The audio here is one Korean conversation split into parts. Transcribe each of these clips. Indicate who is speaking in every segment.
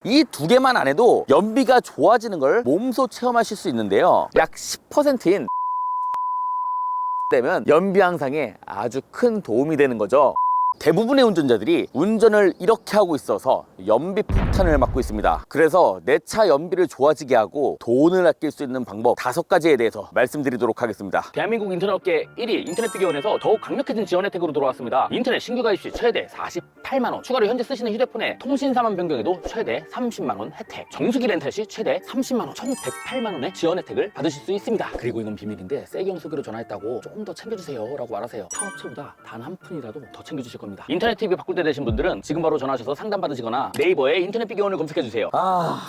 Speaker 1: 이 두 개만 안 해도 연비가 좋아지는 걸 몸소 체험하실 수 있는데요, 약 10%인 되면 연비 향상에 아주 큰 도움이 되는 거죠. 대부분의 운전자들이 운전을 이렇게 하고 있어서 연비 폭탄을 맞고 있습니다. 그래서 내 차 연비를 좋아지게 하고 돈을 아낄 수 있는 방법 5가지에 대해서 말씀드리도록 하겠습니다. 대한민국 인터넷업계 1위 인터넷비교원에서 더욱 강력해진 지원 혜택으로 돌아왔습니다. 인터넷 신규 가입 시 최대 48만원, 추가로 현재 쓰시는 휴대폰의 통신사만 변경해도 최대 30만원 혜택, 정수기 렌탈 시 최대 30만원, 총 108만원의 지원 혜택을 받으실 수 있습니다. 그리고 이건 비밀인데 세경수기로 전화했다고 조금 더 챙겨주세요 라고 말하세요. 타업체보다 단 한 푼이라도 더 챙겨주실 겁니다. 인터넷 TV 바꿀 때 되신 분들은 지금 바로 전화하셔서 상담 받으시거나 네이버에 인터넷 비교원을 검색해주세요.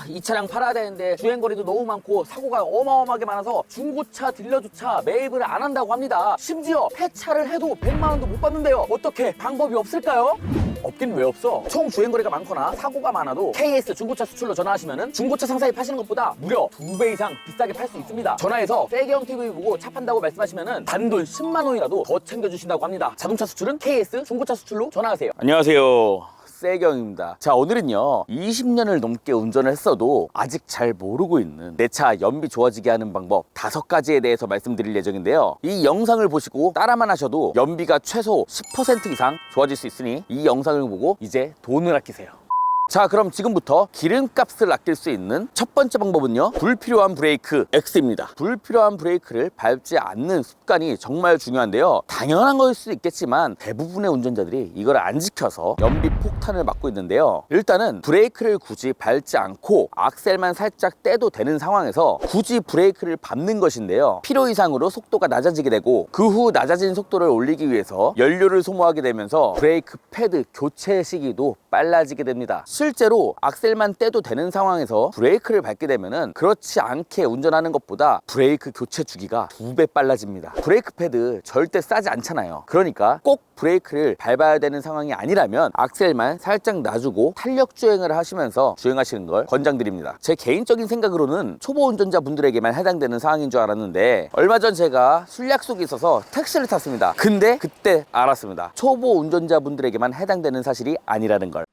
Speaker 1: 이 차량 팔아야 되는데 주행거리도 너무 많고 사고가 어마어마하게 많아서 중고차 딜러조차 매입을 안 한다고 합니다. 심지어 폐차를 해도 100만원도 못 받는데요. 어떻게 방법이 없을까요? 없긴 왜 없어? 총 주행거리가 많거나 사고가 많아도 KS 중고차 수출로 전화하시면은 중고차 상사에 파시는 것보다 무려 2배 이상 비싸게 팔 수 있습니다. 전화해서 세경 TV 보고 차 판다고 말씀하시면은 단돈 10만원이라도 더 챙겨주신다고 합니다. 자동차 수출은 KS 중고차 수출로 전화하세요. 안녕하세요, 세경입니다. 자, 오늘은요 20년을 넘게 운전을 했어도 아직 잘 모르고 있는 내 차 연비 좋아지게 하는 방법 5가지에 대해서 말씀드릴 예정인데요, 이 영상을 보시고 따라만 하셔도 연비가 최소 10% 이상 좋아질 수 있으니 이 영상을 보고 이제 돈을 아끼세요. 자, 그럼 지금부터 기름값을 아낄 수 있는 첫 번째 방법은요, 불필요한 브레이크 X입니다. 불필요한 브레이크를 밟지 않는 습관이 정말 중요한데요, 당연한 거일 수도 있겠지만 대부분의 운전자들이 이걸 안 지켜서 연비 폭탄을 맞고 있는데요, 일단은 브레이크를 굳이 밟지 않고 악셀만 살짝 떼도 되는 상황에서 굳이 브레이크를 밟는 것인데요, 필요 이상으로 속도가 낮아지게 되고 그 후 낮아진 속도를 올리기 위해서 연료를 소모하게 되면서 브레이크 패드 교체 시기도 빨라지게 됩니다. 실제로 악셀만 떼도 되는 상황에서 브레이크를 밟게 되면은 그렇지 않게 운전하는 것보다 브레이크 교체 주기가 2배 빨라집니다. 브레이크 패드 절대 싸지 않잖아요. 그러니까 꼭 브레이크를 밟아야 되는 상황이 아니라면 악셀만 살짝 놔주고 탄력 주행을 하시면서 주행하시는 걸 권장드립니다. 제 개인적인 생각으로는 초보 운전자 분들에게만 해당되는 상황인 줄 알았는데 얼마 전 제가 술 약속이 있어서 택시를 탔습니다. 근데 그때 알았습니다. 초보 운전자 분들에게만 해당되는 사실이 아니라는 걸.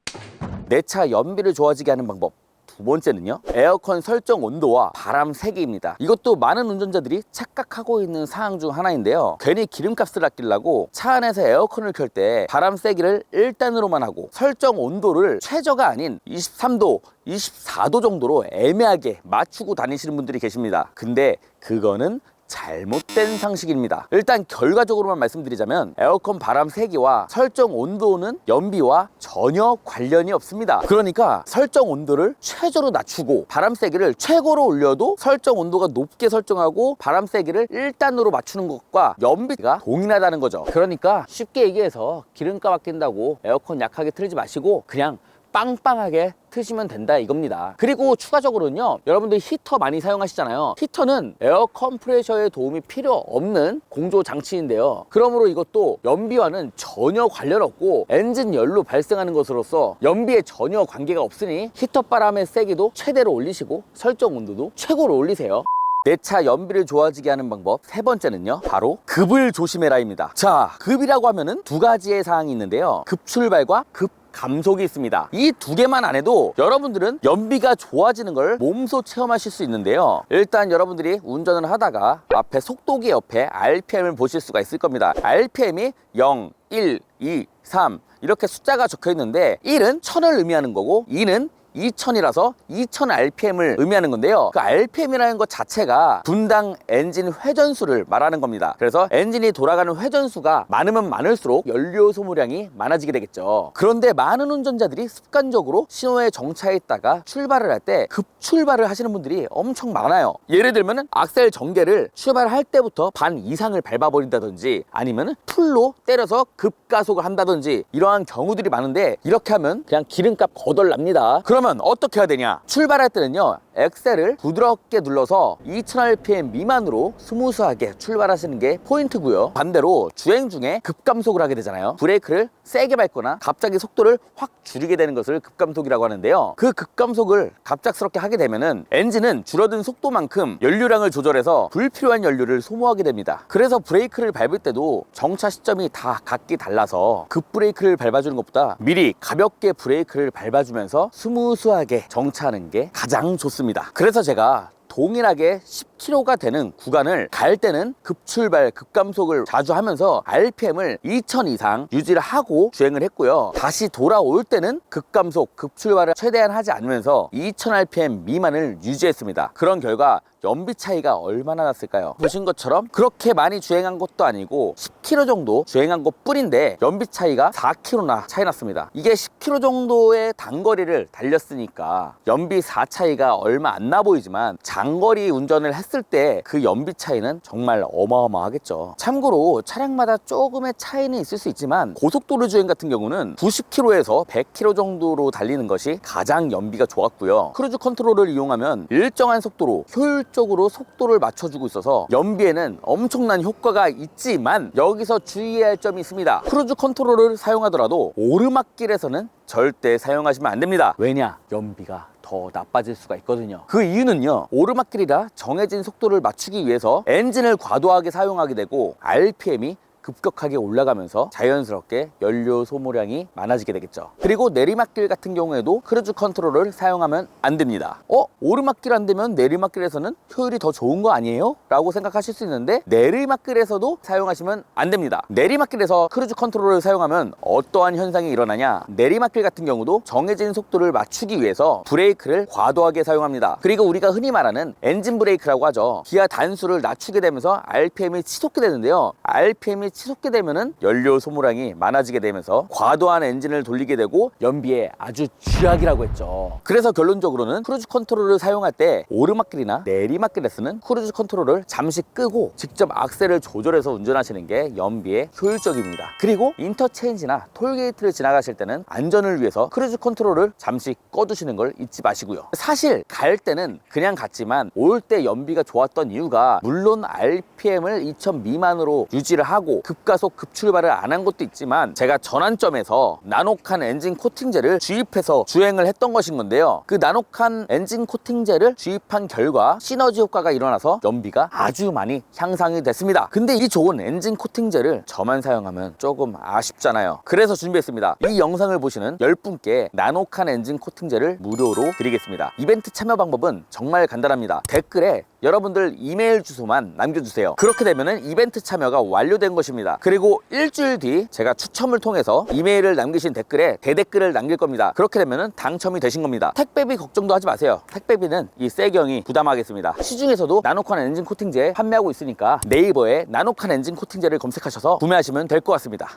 Speaker 1: 내 차 연비를 좋아지게 하는 방법 두 번째는요, 에어컨 설정 온도와 바람 세기입니다. 이것도 많은 운전자들이 착각하고 있는 사항 중 하나인데요, 괜히 기름값을 아끼려고 차 안에서 에어컨을 켤 때 바람 세기를 1단으로만 하고 설정 온도를 최저가 아닌 23도, 24도 정도로 애매하게 맞추고 다니시는 분들이 계십니다. 근데 그거는 잘못된 상식입니다. 일단 결과적으로만 말씀드리자면 에어컨 바람 세기와 설정 온도는 연비와 전혀 관련이 없습니다. 그러니까 설정 온도를 최저로 낮추고 바람 세기를 최고로 올려도 설정 온도가 높게 설정하고 바람 세기를 1단으로 맞추는 것과 연비가 동일하다는 거죠. 그러니까 쉽게 얘기해서 기름값 아낀다고 에어컨 약하게 틀지 마시고 그냥 빵빵하게 트시면 된다 이겁니다. 그리고 추가적으로는요, 여러분들 히터 많이 사용하시잖아요. 히터는 에어 컴프레셔의 도움이 필요 없는 공조 장치인데요, 그러므로 이것도 연비와는 전혀 관련 없고 엔진 열로 발생하는 것으로서 연비에 전혀 관계가 없으니 히터 바람의 세기도 최대로 올리시고 설정 온도도 최고로 올리세요. 내 차 연비를 좋아지게 하는 방법 세 번째는요, 바로 급을 조심해라입니다. 자, 급이라고 하면은 2가지의 사항이 있는데요, 급출발과 급 감속이 있습니다. 이 2개만 안 해도 여러분들은 연비가 좋아지는 걸 몸소 체험하실 수 있는데요, 일단 여러분들이 운전을 하다가 앞에 속도계 옆에 RPM을 보실 수가 있을 겁니다. RPM이 0, 1, 2, 3 이렇게 숫자가 적혀 있는데 1은 1000을 의미하는 거고 2는 2000이라서 2000 RPM을 의미하는 건데요, 그 RPM이라는 것 자체가 분당 엔진 회전수를 말하는 겁니다. 그래서 엔진이 돌아가는 회전수가 많으면 많을수록 연료 소모량이 많아지게 되겠죠. 그런데 많은 운전자들이 습관적으로 신호에 정차해 있다가 출발을 할 때 급출발을 하시는 분들이 엄청 많아요. 예를 들면 악셀 전개를 출발할 때부터 반 이상을 밟아버린다든지 아니면 풀로 때려서 급가속을 한다든지 이러한 경우들이 많은데, 이렇게 하면 그냥 기름값 거덜납니다. 그러면 어떻게 해야 되냐, 출발할 때는요 엑셀을 부드럽게 눌러서 2000rpm 미만으로 스무스하게 출발하시는 게 포인트고요, 반대로 주행 중에 급감속을 하게 되잖아요. 브레이크를 세게 밟거나 갑자기 속도를 확 줄이게 되는 것을 급감속이라고 하는데요, 그 급감속을 갑작스럽게 하게 되면은 엔진은 줄어든 속도만큼 연료량을 조절해서 불필요한 연료를 소모하게 됩니다. 그래서 브레이크를 밟을 때도 정차 시점이 다 각기 달라서 급 브레이크를 밟아주는 것보다 미리 가볍게 브레이크를 밟아주면서 스무스 수수하게 정차하는 게 가장 좋습니다. 그래서 제가 동일하게 10km가 되는 구간을 갈 때는 급출발, 급감속을 자주 하면서 RPM을 2000 이상 유지를 하고 주행을 했고요. 다시 돌아올 때는 급감속, 급출발을 최대한 하지 않으면서 2000rpm 미만을 유지했습니다. 그런 결과 연비 차이가 얼마나 났을까요? 보신 것처럼 그렇게 많이 주행한 것도 아니고 10km 정도 주행한 것 뿐인데 연비 차이가 4km나 차이 났습니다. 이게 10km 정도의 단거리를 달렸으니까 연비 4 차이가 얼마 안 나 보이지만 장거리 운전을 했을 때 그 연비 차이는 정말 어마어마하겠죠. 참고로 차량마다 조금의 차이는 있을 수 있지만 고속도로 주행 같은 경우는 90km에서 100km 정도로 달리는 것이 가장 연비가 좋았고요. 크루즈 컨트롤을 이용하면 일정한 속도로 효율적으로 속도를 맞춰주고 있어서 연비에는 엄청난 효과가 있지만 여기서 주의해야 할 점이 있습니다. 크루즈 컨트롤을 사용하더라도 오르막길에서는 절대 사용하시면 안 됩니다. 왜냐? 연비가 더 나빠질 수가 있거든요. 그 이유는요, 오르막길이라 정해진 속도를 맞추기 위해서 엔진을 과도하게 사용하게 되고 RPM이 급격하게 올라가면서 자연스럽게 연료 소모량이 많아지게 되겠죠. 그리고 내리막길 같은 경우에도 크루즈 컨트롤을 사용하면 안 됩니다. 오르막길 안 되면 내리막길에서는 효율이 더 좋은 거 아니에요? 라고 생각하실 수 있는데 내리막길에서도 사용하시면 안 됩니다. 내리막길에서 크루즈 컨트롤을 사용하면 어떠한 현상이 일어나냐? 내리막길 같은 경우도 정해진 속도를 맞추기 위해서 브레이크를 과도하게 사용합니다. 그리고 우리가 흔히 말하는 엔진 브레이크라고 하죠. 기아 단수를 낮추게 되면서 RPM이 치솟게 되는데요. RPM이 치솟게 되면은 연료 소모량이 많아지게 되면서 과도한 엔진을 돌리게 되고 연비에 아주 쥐약이라고 했죠. 그래서 결론적으로는 크루즈 컨트롤을 사용할 때 오르막길이나 내리막길에서는 크루즈 컨트롤을 잠시 끄고 직접 악셀을 조절해서 운전하시는 게 연비에 효율적입니다. 그리고 인터체인지나 톨게이트를 지나가실 때는 안전을 위해서 크루즈 컨트롤을 잠시 꺼두시는 걸 잊지 마시고요. 사실 갈 때는 그냥 갔지만 올 때 연비가 좋았던 이유가 물론 RPM을 2000 미만으로 유지를 하고 급가속 급출발을 안 한 것도 있지만 제가 전환점에서 나노칸 엔진 코팅제를 주입해서 주행을 했던 것인 건데요. 그 나노칸 엔진 코팅제를 주입한 결과 시너지 효과가 일어나서 연비가 아주 많이 향상이 됐습니다. 근데 이 좋은 엔진 코팅제를 저만 사용하면 조금 아쉽잖아요. 그래서 준비했습니다. 이 영상을 보시는 10분께 나노칸 엔진 코팅제를 무료로 드리겠습니다. 이벤트 참여 방법은 정말 간단합니다. 댓글에 여러분들 이메일 주소만 남겨주세요. 그렇게 되면은 이벤트 참여가 완료된 것입니다. 그리고 일주일 뒤 제가 추첨을 통해서 이메일을 남기신 댓글에 대댓글을 남길 겁니다. 그렇게 되면은 당첨이 되신 겁니다. 택배비 걱정도 하지 마세요. 택배비는 이 세경이 부담하겠습니다. 시중에서도 나노칸 엔진 코팅제 판매하고 있으니까 네이버에 나노칸 엔진 코팅제를 검색하셔서 구매하시면 될 것 같습니다.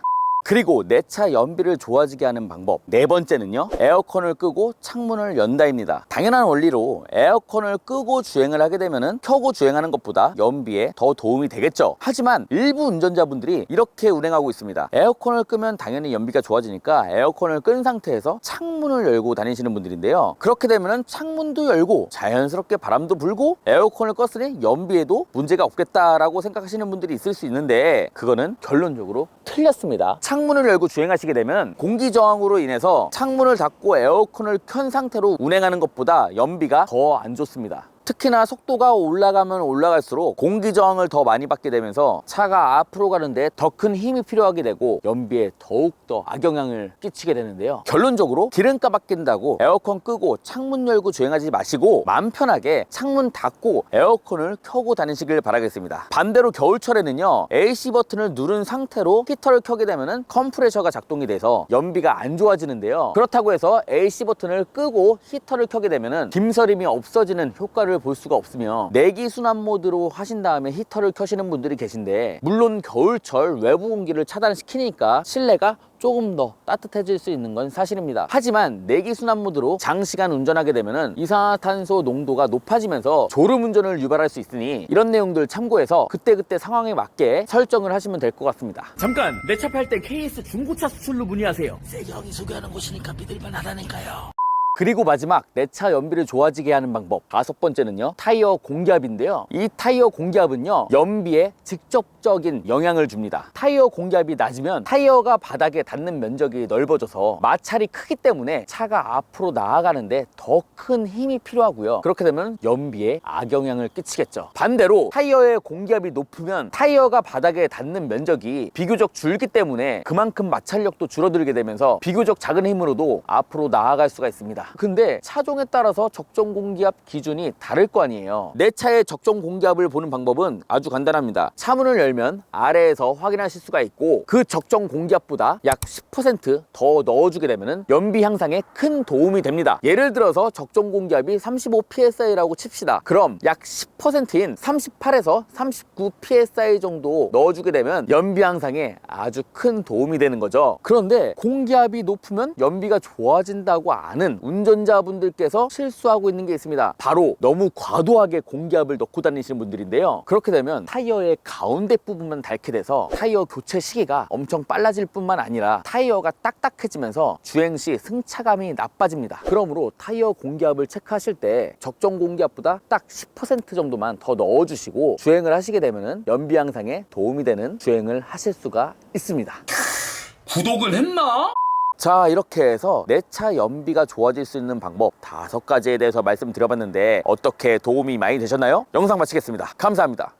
Speaker 1: 그리고 내 차 연비를 좋아지게 하는 방법 네 번째는요, 에어컨을 끄고 창문을 연다입니다. 당연한 원리로 에어컨을 끄고 주행을 하게 되면은 켜고 주행하는 것보다 연비에 더 도움이 되겠죠. 하지만 일부 운전자분들이 이렇게 운행하고 있습니다. 에어컨을 끄면 당연히 연비가 좋아지니까 에어컨을 끈 상태에서 창문을 열고 다니시는 분들인데요. 그렇게 되면은 창문도 열고 자연스럽게 바람도 불고 에어컨을 껐으니 연비에도 문제가 없겠다라고 생각하시는 분들이 있을 수 있는데 그거는 결론적으로 틀렸습니다. 창문을 열고 주행하시게 되면 공기 저항으로 인해서 창문을 닫고 에어컨을 켠 상태로 운행하는 것보다 연비가 더 안 좋습니다. 특히나 속도가 올라가면 올라갈수록 공기 저항을 더 많이 받게 되면서 차가 앞으로 가는데 더 큰 힘이 필요하게 되고 연비에 더욱더 악영향을 끼치게 되는데요. 결론적으로 기름값 아낀다고 에어컨 끄고 창문 열고 주행하지 마시고 마음 편하게 창문 닫고 에어컨을 켜고 다니시길 바라겠습니다. 반대로 겨울철에는요, AC 버튼을 누른 상태로 히터를 켜게 되면은 컴프레셔가 작동이 돼서 연비가 안 좋아지는데요. 그렇다고 해서 AC 버튼을 끄고 히터를 켜게 되면은 김서림이 없어지는 효과를 볼 수가 없으며 내기 순환 모드로 하신 다음에 히터를 켜시는 분들이 계신데 물론 겨울철 외부 공기를 차단시키니까 실내가 조금 더 따뜻해질 수 있는 건 사실입니다. 하지만 내기 순환 모드로 장시간 운전하게 되면은 이산화탄소 농도가 높아지면서 졸음 운전을 유발할 수 있으니 이런 내용들 참고해서 그때그때 상황에 맞게 설정을 하시면 될 것 같습니다.
Speaker 2: 잠깐! 내 차 팔 때 KS 중고차 수출로 문의하세요.
Speaker 3: 세경이 소개하는 곳이니까 믿을만 하다니까요.
Speaker 1: 그리고 마지막 내 차 연비를 좋아지게 하는 방법 5번째는요, 타이어 공기압인데요. 이 타이어 공기압은요, 연비에 직접 긍정적인 영향을 줍니다. 타이어 공기압이 낮으면 타이어가 바닥에 닿는 면적이 넓어져서 마찰이 크기 때문에 차가 앞으로 나아가는데 더 큰 힘이 필요하고요. 그렇게 되면 연비에 악영향을 끼치겠죠. 반대로 타이어의 공기압이 높으면 타이어가 바닥에 닿는 면적이 비교적 줄기 때문에 그만큼 마찰력도 줄어들게 되면서 비교적 작은 힘으로도 앞으로 나아갈 수가 있습니다. 근데 차종에 따라서 적정 공기압 기준이 다를 거 아니에요. 내 차의 적정 공기압을 보는 방법은 아주 간단합니다. 차문을 열면 아래에서 확인하실 수가 있고, 그 적정 공기압보다 약 10% 더 넣어주게 되면 연비 향상에 큰 도움이 됩니다. 예를 들어서 적정 공기압이 35psi라고 칩시다. 그럼 약 10%인 38에서 39psi 정도 넣어주게 되면 연비 향상에 아주 큰 도움이 되는 거죠. 그런데 공기압이 높으면 연비가 좋아진다고 아는 운전자분들께서 실수하고 있는 게 있습니다. 바로 너무 과도하게 공기압을 넣고 다니시는 분들인데요. 그렇게 되면 타이어의 가운데 부분만 닳게 돼서 타이어 교체 시기가 엄청 빨라질 뿐만 아니라 타이어가 딱딱해지면서 주행 시 승차감이 나빠집니다. 그러므로 타이어 공기압을 체크하실 때 적정 공기압보다 딱 10% 정도만 더 넣어주시고 주행을 하시게 되면 연비 향상에 도움이 되는 주행을 하실 수가 있습니다.
Speaker 2: 구독을 했나?
Speaker 1: 자, 이렇게 해서 내 차 연비가 좋아질 수 있는 방법 5가지에 대해서 말씀드려봤는데 어떻게 도움이 많이 되셨나요? 영상 마치겠습니다. 감사합니다.